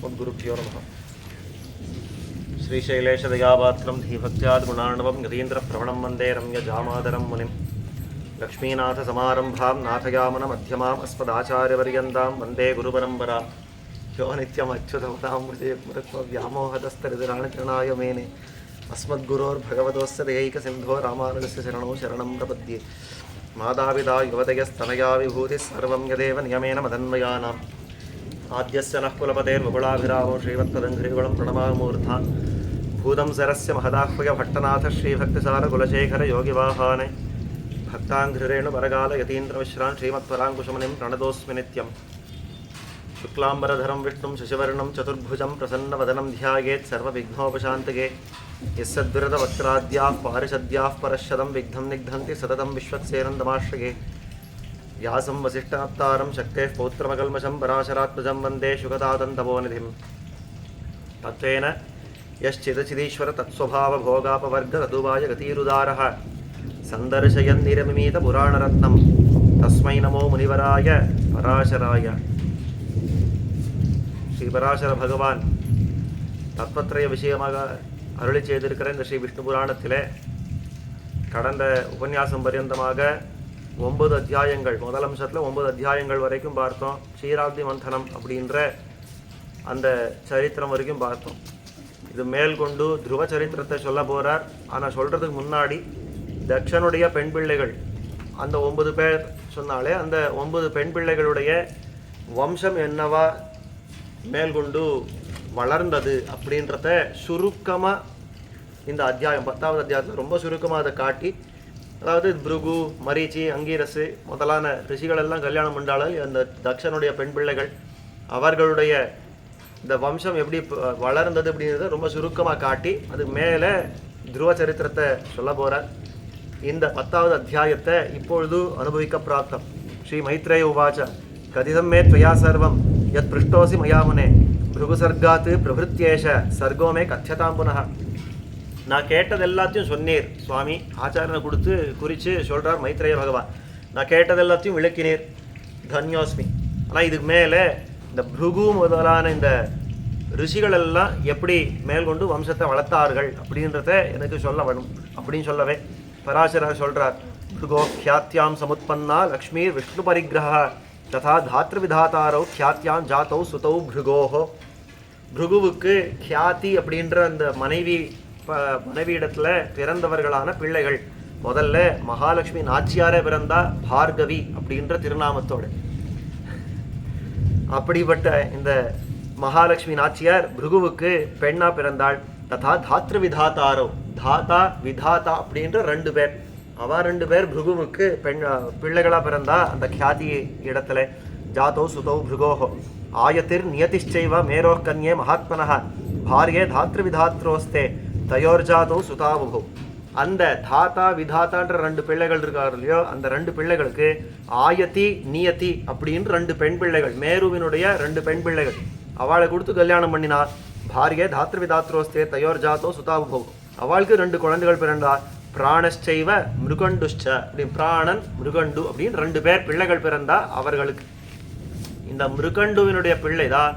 अस्मद्गुरुभ्यो नमः। श्रीशैलेशदयापात्रं धीभक्त्याद्गुणार्णवं यतीन्द्रप्रवणं वन्दे रम्यजामादरं मुनिं लक्ष्मीनाथसमारम्भां नाथयामनमध्यमाम् अस्मदाचार्यपर्यन्तां वन्दे गुरुपरम्परां यो नित्यमच्युतपदां व्यामोहतस्तरितराणतृणाय मेने अस्मद्गुरोर्भगवतोस्य दयैकसिन्धो रामानुजस्य शरणौ शरणं प्रपद्ये। मातापिता युवतयस्तनया विभूतिः सर्वं यदेव नियमेन मदन्वयानाम् आद्यस्य नः कुलपतेर्वकुलाभिरामो श्रीवत्पदङ्घ्रिकुलं प्रणमामूर्धान् भूतं सरस्य महदाह्वय भट्टनाथ श्रीभक्तिसारकुलशेखर योगिवाहाने भक्ताङ्घ्रिरेणुपरकालयतीन्द्रमिश्रान् श्रीमत्पराङ्कुशमुनिं प्रणतोऽस्मि नित्यम्। शुक्लाम्बरधरं विष्णुं शशिवर्णं चतुर्भुजं प्रसन्नवदनं ध्यायेत् सर्वविघ्नोपशान्तये। यस्सद्विरतवक्त्राद्याः पारिषद्याः परश्शतं विघ्नं निघ्नन्ति सततं विश्वक्सेनन्दमाश्रये। व्यासं वसिष्ठावतारं शक्तेः पौत्रमकल्मषं पराशरात्मजं वन्दे शुकतादन्तपोनिधिं। तत्त्वेन यश्चिदचिदीश्वर तत्स्वभावभोगापवर्गतदुवाय गतिरुदारः सन्दर्शयन्निरमिमीतपुराणरत्नं तस्मै नमो मुनिवराय पराशराय। ஸ்ரீ பராசர பகவான் தத்வத்ரய விஷயமாக அருளி செய்திருக்கிற இந்த ஸ்ரீ விஷ்ணு புராணத்திலே கடந்த உபன்யாசம் பர்யந்தமாக 9 அத்தியாயங்கள், முதல் அம்சத்தில் 9 அத்தியாயங்கள் வரைக்கும் பார்த்தோம். க்ஷீராப்தி மந்தனம் அப்படின்ற அந்த சரித்திரம் வரைக்கும் பார்த்தோம். இது மேல் கொண்டு துருவ சரித்திரத்தை சொல்ல போகிறார். ஆனால் சொல்கிறதுக்கு முன்னாடி தக்ஷனுடைய பெண் பிள்ளைகள் அந்த 9 பேர் சொன்னாலே அந்த 9 பெண் பிள்ளைகளுடைய வம்சம் என்னவா மேல்கொண்டு வளர்ந்தது அப்படின்றத சுருக்கமாக இந்த அத்தியாயம் 10வது அத்தியாயத்தில் ரொம்ப சுருக்கமாக அதை காட்டி, அதாவது பிருகு, மரீச்சி, அங்கீரசு முதலான ரிஷிகளெல்லாம் கல்யாணம் பண்ணாலும் அந்த தக்ஷனுடைய பெண் பிள்ளைகள் அவர்களுடைய இந்த வம்சம் எப்படி வளர்ந்தது அப்படின்றத ரொம்ப சுருக்கமாக காட்டி அது மேலே துருவ சரித்திரத்தை சொல்ல போகிறார். இந்த 10வது அத்தியாயத்தை இப்பொழுது அனுபவிக்க பிராப்தம். ஸ்ரீ மைத்ரேய உவாச்ச கதிதம் மே த்வயா சர்வம் யத் பிருஷ்டோசி மயாமுனே பிருகுசர்காத்து பிரபுத்தியேஷ சர்கோமே கத்தியதாம் புனः. நான் கேட்டது எல்லாத்தையும் சொன்னீர் சுவாமி. ஆச்சாரனை கொடுத்து குறித்து சொல்கிறார் மைத்ரேய பகவான். நான் கேட்டது எல்லாத்தையும் விளக்கினீர், தன்யோஸ்மி. ஆனால் இதுக்கு மேலே இந்த பிருகு முதலான இந்த ரிஷிகளெல்லாம் எப்படி மேல்கொண்டு வம்சத்தை வளர்த்தார்கள் அப்படின்றத எனக்கு சொல்ல வேணும் அப்படின்னு சொல்லவே பராசரர் சொல்கிறார். பிருகோ க்யாத்யாம் சமுத்பன்னா லக்ஷ்மீர் விஷ்ணு பரிகிரஹ ததா தாத்ருவிதாத்தாரோ க்யாத்யாம் ஜாத்தௌ சுதௌ பிருகோஹோ. பிருகுவுக்கு க்யாதி அப்படின்ற அந்த மனைவியிடத்தில் பிறந்தவர்களான பிள்ளைகள். முதல்ல மகாலட்சுமி நாச்சியாரே பிறந்தா, பார்கவி அப்படின்ற திருநாமத்தோடு. அப்படிப்பட்ட இந்த மகாலட்சுமி நாச்சியார் பிருகுவுக்கு பெண்ணா பிறந்தாள். ததா தாத்ருவிதாத்தாரோ, தாத்தா விதாத்தா அப்படின்ற 2 பேர். அவ 2 பேர் பிருகுவுக்கு பிள்ளைகளா பிறந்தா அந்த க்யாதி இடத்துல. ஜாத்தோ சுதௌ பிருகோஹோ ஆயத்திர் நியதிஷ்சைவ மேரோ கன்யே மகாத்மனः பாரியே தாத்ருவிதாத்ரோஸ்தே தயோர்ஜாதோ சுதாவுபோ. அந்த தாத்தா விதாத்தான்ற 2 பிள்ளைகள் இருக்காரு இல்லையோ, அந்த 2 பிள்ளைகளுக்கு ஆயதி நியதி அப்படின்னு 2 பெண் பிள்ளைகள், மேருவினுடைய 2 பெண் பிள்ளைகள். அவளை கொடுத்து கல்யாணம் பண்ணினார். பாரியே தாத்ருவிதாத்ரோஸ்தே தயோர்ஜாதோ சுதாவுபோ. அவளுக்கு 2 குழந்தைகள் பிறந்தார். பிராணச்சைவ மிருகண்டுஷ்ச அப்படி, பிராணன் மிருகண்டு அப்படின்னு 2 பேர் பிள்ளைகள் பிறந்தா அவர்களுக்கு. இந்த மிருகண்டுவினுடைய பிள்ளை தான்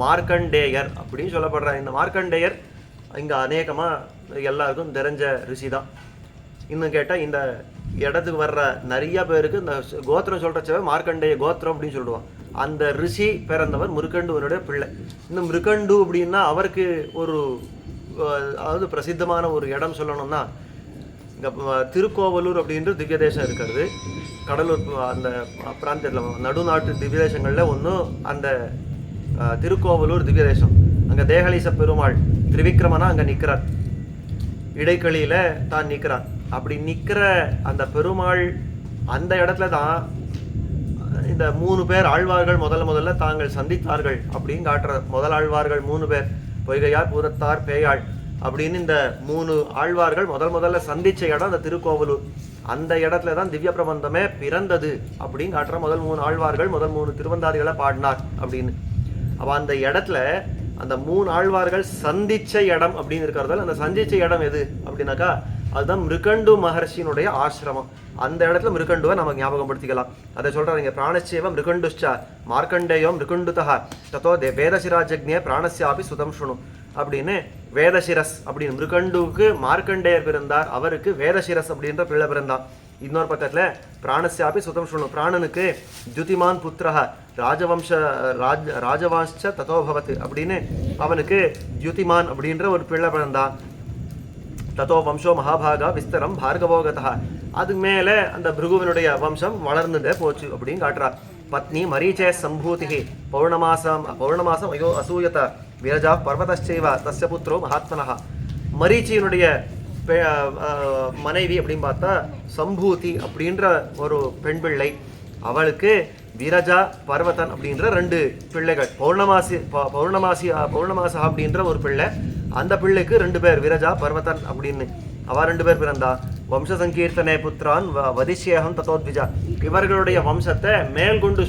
மார்க்கண்டேயர் அப்படின்னு சொல்லப்படுறார். இந்த மார்க்கண்டேயர் இங்கே அநேகமாக எல்லாருக்கும் தெரிஞ்ச ரிஷி தான். இன்னும் கேட்டால் இந்த இடத்துக்கு வர்ற நிறைய பேருக்கு இந்த கோத்திரம் சொல்கிறச்சவே மார்க்கண்டேய கோத்திரம் அப்படின்னு சொல்லுவான். அந்த ரிஷி பிறந்தவர் மிருகண்டுவனுடைய பிள்ளை. இந்த மிருகண்டு அப்படின்னா அவருக்கு ஒரு, அதாவது பிரசித்தமான ஒரு இடம் சொல்லணும்னா, இங்கே திருக்கோவலூர் அப்படின்ற திவ்ய தேசம் இருக்கிறது. கடலூர் அந்த பிராந்தியத்தில் நடுநாட்டு திவ்ய தேசங்களில் ஒன்று அந்த திருக்கோவலூர் திவ்ய தேசம். அங்கே தேகலீச பெருமாள் திரிவிக்ரமனா அங்கே நிற்கிறார். இடைக்களியில் தான் நிற்கிறார். அப்படி நிற்கிற அந்த பெருமாள் அந்த இடத்துல தான் இந்த 3 பேர் ஆழ்வார்கள் முதல்ல தாங்கள் சந்தித்தார்கள் அப்படின்னு காட்டுற. முதல் ஆழ்வார்கள் 3 பேர், பொய்கையார், பூதத்தார், பேயாள் அப்படின்னு இந்த 3 ஆழ்வார்கள் முதல்ல சந்திச்ச இடம் அந்த திருக்கோவலூர். அந்த இடத்துல தான் திவ்ய பிரபந்தமே பிறந்தது அப்படின்னு காட்டுற. முதல் 3 ஆழ்வார்கள் முதல் 3 திருவந்தாதிகளை பாடினார் அப்படின்னு. அப்போ அந்த இடத்துல அந்த 3 ஆழ்வார்கள் சந்திச்ச இடம் அப்படின்னு இருக்கிறதால அந்த சந்திச்ச இடம் எது அப்படின்னாக்கா அதுதான் மிருகண்டு மகர்ஷியினுடைய ஆசிரமம். அந்த இடத்துல மிருகண்டுவை நம்ம ஞாபகப்படுத்திக்கலாம். அதை சொல்றாங்க, பிராணச்சேவ மிருகண்டுஷ்ச மார்க்கண்டேயோ மிருகண்டுதா தத்தோ வேதசிராஜக்ஞே பிராணஸ்யாபி சுதம் சுணு அப்படின்னு வேதசிரஸ் அப்படின்னு மிருகண்டுவுக்கு மார்க்கண்டேயர் பிறந்தார், அவருக்கு வேதசிரஸ் அப்படின்ற பிள்ளை பிறந்தான். இன்னொரு பக்கத்துல பிராணஸ்யாபி சுதம் சுணு பிராணனுக்கு துதிமான் புத்திரஹ ராஜவாஞ்ச தத்தோபவத் அப்படின்னு அவனுக்கு துதிமான் அப்படின்ற ஒரு பிள்ளை பிறந்தான். தத்தோ வம்சோ மகாபாகா விஸ்தரம் பார்கவோகதா, அது மேலே அந்த பிருகுவினுடைய வம்சம் வளர்ந்துட்டே போச்சு அப்படின்னு காட்டுறார். பத்னி மரீச்சே சம்பூதி பௌர்ணமாசம் ஐயோ அசூயத விரஜா பர்வதச்சைவ தஸ்ய புத்திரோ மகாத்மனஹா. மரீச்சியினுடைய மனைவி அப்படின்னு பார்த்தா சம்பூதி அப்படின்ற ஒரு பெண் பிள்ளை, அவளுக்கு விரஜா பர்வதன் அப்படின்ற 2 பிள்ளைகள். பௌர்ணமாசா அப்படின்ற ஒரு பிள்ளை, அந்த பிள்ளைக்கு 2 பேர் விரஜா பர்வதன் அப்படின்னு அவ 2 பேர் பிறந்தா. வம்ச சங்கீர்த்தனே புத்திரான் வதிஷ்யேகம் தத்தோத்விஜா, இவர்களுடைய வம்சத்தை மேல்கொண்டு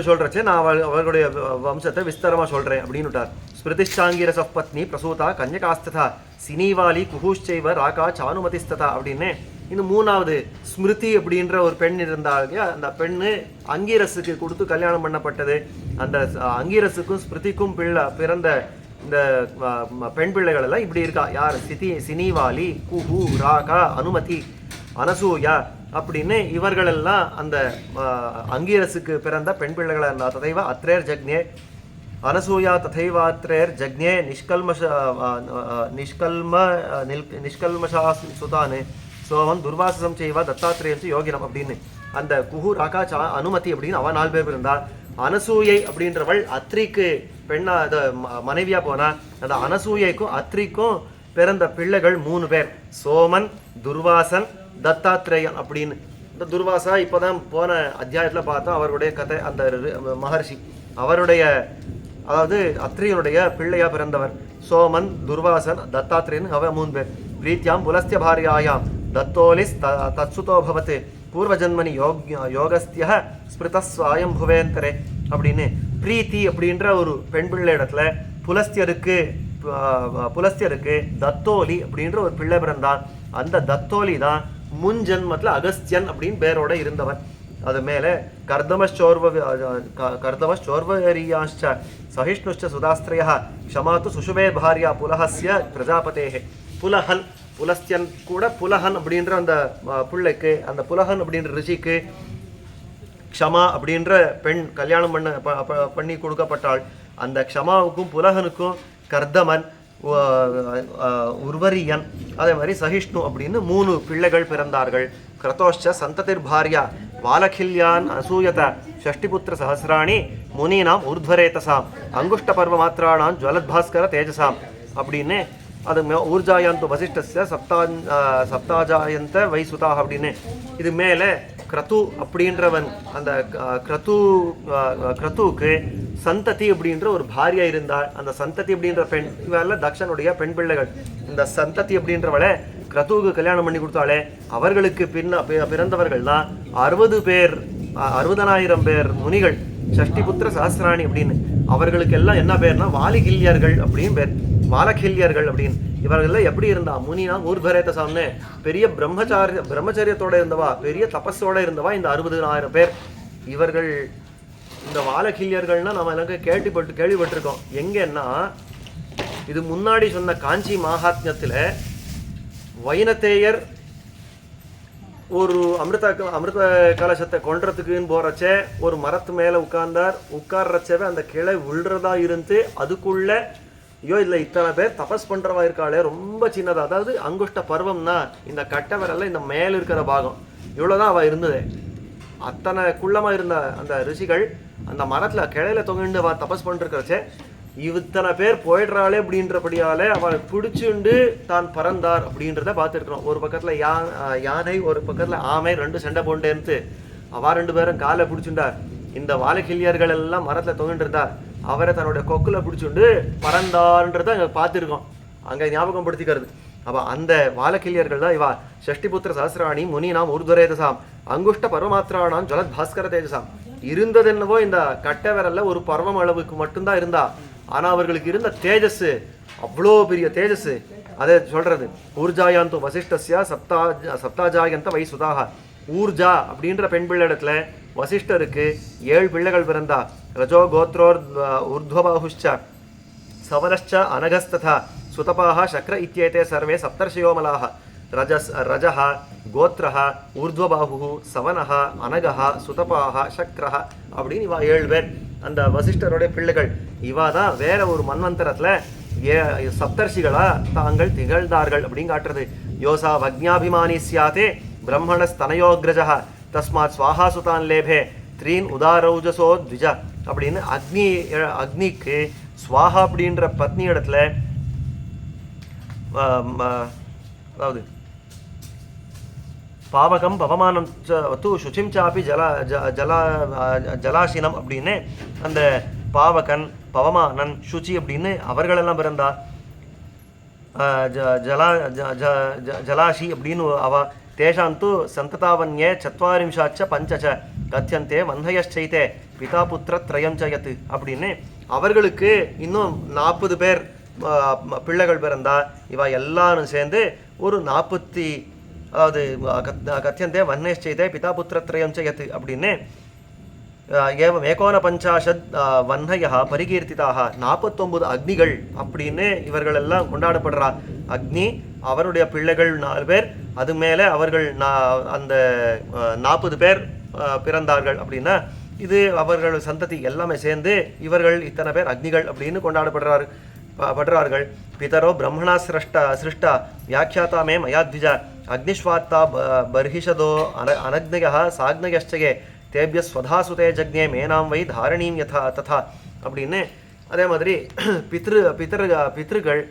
சொல்றச்சே நான் அவர்களுடைய வம்சத்தை விஸ்தரமா சொல்றேன் அப்படின்னுட்டார். ஸ்மிருதிஷாங்கிரச பத்னி பிரசூதா கன்யகாஸ்ததா சினிவாலி குஹூஷ்சைவ ராகா சானுமதிஸ்ததா அப்படின்னு இந்த 3வது ஸ்மிருதி அப்படின்ற ஒரு பெண் இருந்தாங்க. அந்த பெண்ணு அங்கீரஸுக்கு கொடுத்து கல்யாணம் பண்ணப்பட்டது. அந்த அங்கீரஸுக்கும் ஸ்மிருதிக்கும் பிறந்த இந்த பெண் பிள்ளைகள் எல்லாம் இப்படி இருக்கா. யார்? சினிவாலி, குஹு, ராகா, அனுமதி, அனசூயா அப்படின்னு இவர்களெல்லாம் அந்த அங்கீரஸுக்கு பிறந்த பெண் பிள்ளைகளை இருந்தா. ததைவ அத்ரேர் ஜக்ஞே அனசூயா ததைவாத்ரேர் ஜக்ஞே நிஷ்கல்மஷா சுதானு சோமன் துர்வாசம் செய்வா தத்தாத்திரேயன் யோகினம் அப்படின்னு அந்த குஹு ராகா அனுமதி அப்படின்னு அவன் 4 பேர் இருந்தா. அனசூயை அப்படின்றவள் அத்ரிக்கு பெண்ணா மனைவியா போனா. அந்த அனசூயைக்கும் அத்ரிக்கும் பிறந்த பிள்ளைகள் 3 பேர், சோமன், துர்வாசன், தத்தாத்திரேயன் அப்படின்னு. இந்த துர்வாசா இப்போதான் போன அத்தியாயத்துல பார்த்தோம் அவருடைய கதை. அந்த மகர்ஷி அவருடைய அதாவது அத்ரியனுடைய பிள்ளையா பிறந்தவர். சோமன், துர்வாசன், தத்தாத்திரேயன் அவ 3 பேர். பிரீத்தியாம் புலஸ்திய பாரியாயாம் தத்தோலிஸ் தத்சுதோ பவத் பூர்வஜன்மனி யோகஸ்திய ஸ்மிருதஸ்வாயம் புவேந்தரே அப்படின்னு பிரீத்தி அப்படின்ற ஒரு பெண் பிள்ளை இடத்துல புலஸ்தியருக்கு தத்தோலி அப்படின்ற ஒரு பிள்ளை பிறந்தான். அந்த தத்தோலி தான் முன் ஜென்மத்தில் அகஸ்தியன் அப்படின்னு பேரோட இருந்தவன். அது மேலே கர்தமச்சோர்வரியாச்ச சகிஷ்ணுச்ச சுதாஸ்திரய க்ஷமாத்து சுஷுவே பாரியா புலஹஸ்ய பிரஜாபதேஹே. புலஸ்தியன் கூட புலஹன் அப்படின்ற அந்த பிள்ளைக்கு, அந்த புலஹன் அப்படின்ற ரிஷிக்கு க்ஷமா அப்படின்ற பெண் கல்யாணம் பண்ணி கொடுக்கப்பட்டாள். அந்த க்ஷமாவுக்கும் புலஹனுக்கும் கர்தமன், உர்வரியன், அதே மாதிரி சகிஷ்ணு அப்படின்னு 3 பிள்ளைகள் பிறந்தார்கள். கிரதோஷ்ச சந்ததிர் பாரியா வாலகில்யான் அசூயத ஷஷ்டிபுத்திர சஹசிராணி முனீனாம் ஊர்த்வரேதசாம் அங்குஷ்ட பர்வ மாத்திராணாம் ஜுவலத்பாஸ்கர தேஜசாம் அப்படின்னு அது ஊர்ஜாயாந்து வசிஷ்டஸ்ய சப்தாஜாயந்த வைசுதாக அப்படின்னு. இது மேலே கிரது அப்படின்றவன், அந்த கிரத்துவுக்கு சந்ததி அப்படின்ற ஒரு பாரியா இருந்தாள். அந்த சந்ததி அப்படின்ற பெண் இவெல்லாம் தக்ஷனுடைய பெண் பிள்ளைகள். இந்த சந்ததி அப்படின்றவளை கிரத்துவுக்கு கல்யாணம் பண்ணி கொடுத்தாலே அவர்களுக்கு பிறந்தவர்கள் தான் 60,000 பேர் முனிகள், ஷஷ்டிபுத்திர சஹசிராணி அப்படின்னு. அவர்களுக்கு எல்லாம் என்ன பேர்னா வாலிகில்யர்கள் அப்படின்னு பேர், வாலகில்யர்கள் அப்படின்னு. இவர்கள் எப்படி இருந்தா முனினா ஊர்வரேதசாம்னு பெரிய பிரம்மச்சரியத்தோட இருந்தவா, பெரிய தபஸோட இருந்தவா இந்த 60,000 பேர். இவர்கள் இந்த வாலகில்யர்கள்னா நம்ம எல்லாம் கேள்விப்பட்டிருக்கோம். எங்கன்னா இது முன்னாடி சொன்ன காஞ்சி மகாத்மியத்துல வைனதேயர் ஒரு அமிர்த கலசத்தை கொன்றதுக்குன்னு போறச்சே ஒரு மரத்து மேல உட்கார்றச்சவே அந்த கிளை விழுறதா இருந்து அதுக்குள்ள ஐயோ இல்லை இத்தனை பேர் தபஸ் பண்றவா இருக்காளே, ரொம்ப சின்னதா, அதாவது அங்குஷ்ட பருவம்னா இந்த கட்டை விரல்ல இந்த மேல இருக்கிற பாகம் இவ்வளவுதான் அவ இருந்தது. அத்தனை குள்ளமா இருந்த அந்த ரிஷிகள் அந்த மரத்துல கிளையில தொங்கிண்டு அவ தபஸ் பண்ணிருக்கிறச்சே இத்தனை பேர் போயிடுறாளே அப்படின்றபடியாலே அவளை பிடிச்சுண்டு தான் பறந்தார் அப்படின்றத பார்த்துருக்கிறோம். ஒரு பக்கத்துல யானை, ஒரு பக்கத்துல ஆமை, 2 சண்டை போண்டேன்ட்டு அவ 2 பேரும் காலை பிடிச்சுண்டார். இந்த வாலகில்யர்கள் எல்லாம் மரத்துல தொங்கிட்டு இருந்தார். அவரை தன்னுடைய கொக்குல பிடிச்சுண்டு பறந்தார்ன்றத அங்க பார்த்துருக்கோம். அங்க ஞாபகம் படுத்திக்கிறது. அப்ப அந்த வாலகில்யர்கள் தான் இவா. ஷஷ்டிபுத்திர சஹசிராணி முனினாம் ஊர்துவரேதசாம் அங்குஷ்ட பரமாத்திரானாம் ஜலத் பாஸ்கர தேஜசாம். இருந்தது என்னவோ இந்த கட்டை விரல்ல ஒரு பருவம் அளவுக்கு மட்டும்தான் இருந்தா. ஆனா அவர்களுக்கு இருந்த தேஜஸ் அவ்வளோ பெரிய தேஜஸ். அதை சொல்றது ஊர்ஜாயாந்தோ வசிஷ்டஸ்ய சப்தாஜாயந்த வை சுதாக. ஊர்ஜா அப்படின்ற பெண் பிள்ளை இடத்துல வசிஷ்டருக்கு 7 பிள்ளைகள் பிறந்தா. ரஜோ கோத்ரோர் ஊர்த்வபாஹுஷ்ச சவனश्च अनघस्तथा सुतपाः शक्र इत्येते सर्वे सप्तर्षयोमलाः. रजः गोत्रः ஊர்த்வபாஹுः சவனः அனகः சுதபாः சக்ரः அப்படின்னு இவா 7 பேர் அந்த வசிஷ்டருடைய பிள்ளைகள். இவா தான் வேற ஒரு மன்வந்தரத்துல சப்தர்ஷிகளா தாங்கள் திகழ்ந்தார்கள் அப்படின்னு காட்டுறது. யோசா வக்ஞாபிமானி சியாதே பிரம்மணஸ்தனயோக்ரஜः தஸ்மாத் ஸ்வாஹா சுதான் லேபே த்ரீன் உதாரௌஜசோ த்விஜ அப்படின்னு அக்னிக்கு ஸ்வாஹா அப்படின்ற பத்னி இடத்துல அதாவது பாவகம் பவமானம் து சுச்சிம் சாப்பி ஜலாசினம் அப்படின்னு அந்த பாவகன் பவமானன் சுச்சி அப்படின்னு அவர்களெல்லாம் பிறந்தா. ஜலாஷி அப்படின்னு அவ தேஷாந்து சந்ததாவன்யே சத்வாரிம்சாச்ச பஞ்சச்ச கத்தியந்தே வந்தயச்சைத்தே பிதா புத்திர திரயம் ஜயத்து அப்படின்னு அவர்களுக்கு இன்னும் 40 பேர் பிள்ளைகள் பிறந்தா. இவ எல்லாரும் சேர்ந்து ஒரு 40 அதாவது கத்தியந்தே வன்னேச்சைத்தே பிதா புத்திர திரயம் ஜயத்து அப்படின்னு ஏவம் 59 வன்னையா பரிகீர்த்திதாக 49 அக்னிகள் அப்படின்னு இவர்கள் எல்லாம் கொண்டாடப்படுறா. அக்னி அவருடைய பிள்ளைகள் 4 பேர், அது மேலே அவர்கள் அந்த 40 பேர் பிறந்தார்கள் அப்படின்னா இது அவர்கள் சந்ததி எல்லாமே சேர்ந்து இவர்கள் இத்தனை பேர் அக்னிகள் அப்படின்னு கொண்டாடப்படுறார்கள். பிதரோ பிரம்மணா சிருஷ்டா வியாக்கியாத்தா மே மயாத்விஜா அக்னிஸ்வாத்தா பர்ஹிஷதோ அனக்னய சாக்னயஷ்டயே தேபிய ஸ்வதாசுதே ஜக்ஞே மேனாம் வை தாரணீம் யதா ததா அப்படின்னு. அதே மாதிரி பித்ருகள்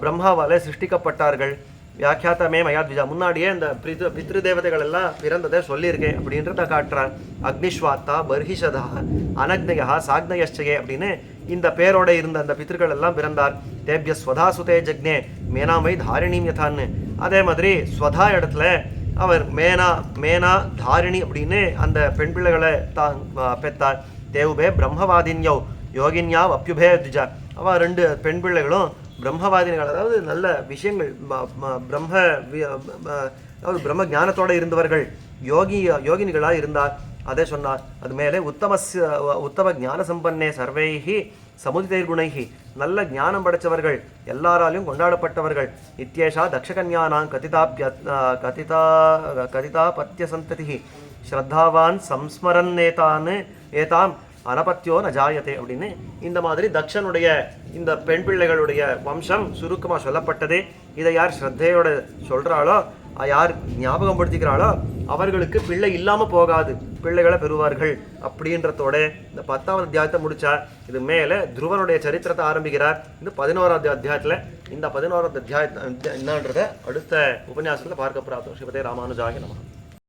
பிரம்மாவால் சிருஷ்டிக்கப்பட்டார்கள். வியாக்கியாத்தமே மயாத்விஜா முன்னாடியே இந்த பித்ரு தேவதைகள் எல்லாம் பிறந்ததை சொல்லியிருக்கேன் அப்படின்றத காட்டுறார். அக்னிஸ்வாத்தா பர்ஹிஷதா அனக்னயா சாக்னயஷ்டயே அப்படின்னு இந்த பேரோட இருந்த அந்த பித்ருக்கள் எல்லாம் பிறந்தார். தேபிய ஸ்வதாசுதே ஜக்ஞே மேனாம் வை தாரிணீம் யதான்னு. அதே மாதிரி ஸ்வதா இடத்துல அவர் மேனா தாரிணி அப்படின்னு அந்த பெண் பிள்ளைகளை தான் பெற்றார். தேவுபே பிரம்மவாதின்யோ யோகின்யா அப்யுபே த்விஜா. அவ 2 பெண் பிள்ளைகளும் பிரம்மவாதினிகள், அதாவது நல்ல விஷயங்கள் அதாவது பிரம்ம ஞானத்தோடு இருந்தவர்கள், யோகினிகளாக இருந்தார். அதே சொன்னார். அது மேலே உத்தம ஞான சம்பன்னே சர்வைஹி சமுதிதைர் குணைஹி நல்ல ஞானம் படைத்தவர்கள், எல்லாராலையும் கொண்டாடப்பட்டவர்கள். இத்தியேஷா தக்ஷகன்யானாம் கதிதா பத்திய சந்ததி ஸ்ரத்தாவான் சம்ஸ்மரன் ஏதாம் அனபத்தியோ ந ஜாயத்தே அப்படின்னு இந்த மாதிரி தக்ஷனுடைய இந்த பெண் பிள்ளைகளுடைய வம்சம் சுருக்கமாக சொல்லப்பட்டது. இதை யார் ஸ்ரத்தையோட சொல்கிறாளோ, யார் ஞாபகம் படுத்திக்கிறாளோ அவர்களுக்கு பிள்ளை இல்லாமல் போகாது, பிள்ளைகளை பெறுவார்கள் அப்படின்றதோட இந்த 10வது அத்தியாயத்தை முடிச்சா. இது மேலே துருவனுடைய சரித்திரத்தை ஆரம்பிக்கிறார். இது 11வது அத்தியாயத்தில். இந்த 11வது அத்தியாயத்தை என்னன்றதை அடுத்த உபன்யாசத்தில் பார்க்க போகிறோம். ஸ்ரீமதே ராமானுஜாய நமஹ.